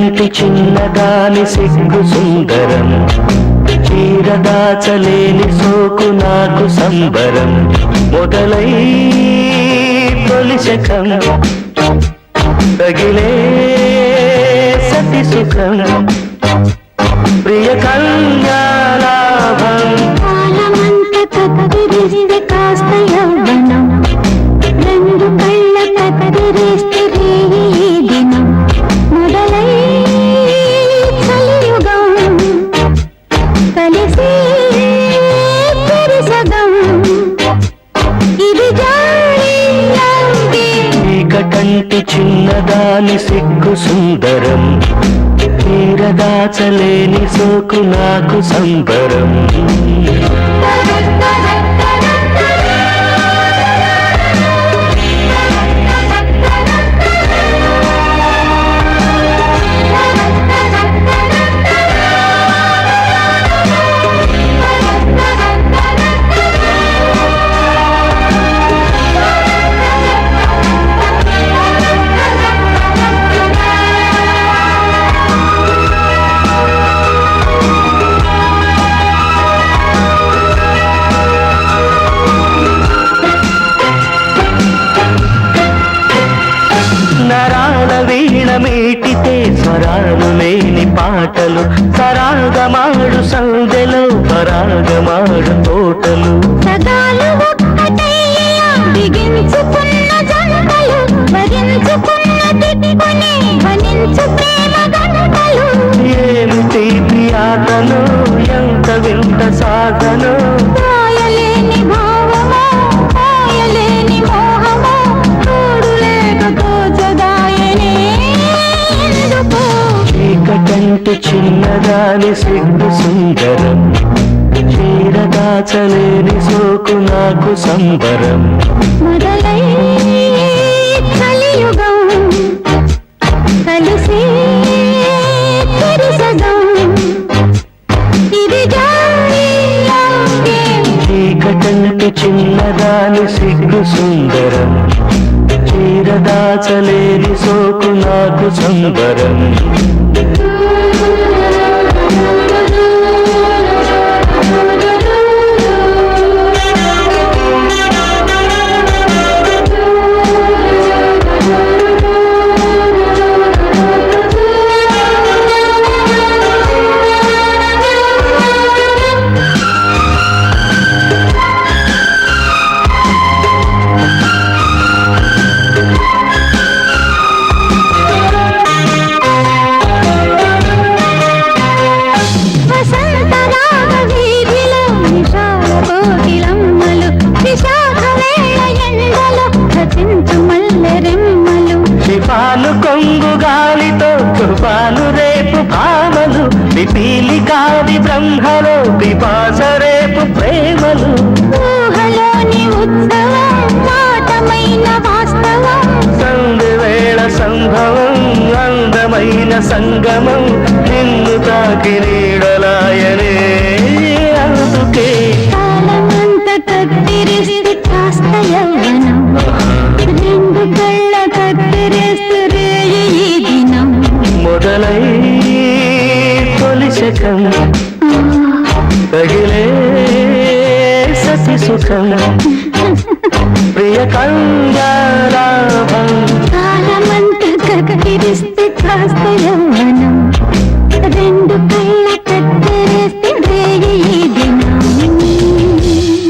కంటి చిన్నదాని సిగ్గు సుందరం, చీరదాచలేని సోకు నాకు సంబరం. మొదలై తొలిశకం తగిలే సతి సుఖం, ప్రియ కన్యాలాభం. కాలమంత కత్తిరిస్తే కాస్త యవ్వనం, రెండు కళ్ళ కత్తిరిస్తే రేయి దినం. మొదలై కలియుగం కలిసి తెరిసగం, ఇది జారి కంటి చిన్నదాని సిగ్గు సుందరం, తీరదాచలేని సోకు నాకు సంబరం. నరాల వీణ మీటితే స్వరాలు లేని పాటలు, సరాగమాడు సందెలో పరాగమాడు తోటలు. సగాలు ఒక్కటయ్యా బిగించుకున్న జంటలు, వరించుకున్న తిట్టుకుని వనించు ప్రేమ గంటలు. ఏమిటి ప్రియాతను, ఎంత వింత సాధను, పోయలేని భావమో పోయలేని మోహమో, తోడు లేక తోచదాయనే ఎందుకో. చీకటంటి చిన్నదాని సిగ్గు సుందరం, చీరదాచలేని సోకు నాకు సంబరం. మొదలై కలియుగం కలిసి తెరిసగం, ఇది జారి చీకటంటి చిన్నదాని సిగ్గు సుందరం, చీరదాచలేని సోకు నాకు సంబరం. పాలు కొంగు గాలితో తుఫాను రేపు భామలు, పిపీలి కాది బ్రహ్మలో పిపాస రేపు ప్రేమలు. ఊహలోని ఉత్సవం మాటమైన వాస్తవం, సంధ్యవేళ సంభవం అందమైన సంగమం, నిన్ను తాకి నీడలాయనే అందుకే. కాలమంత కత్తిరిస్తే కాస్త యవ్వనం, రెండు కళ్ళ కత్తిరిస్తే రేయి దినం. మొదలై తొలిశకం తగిలే సతి సుఖం, ప్రియ కన్యాలాభం. కాలమంత కత్తిరిస్తే కాస్త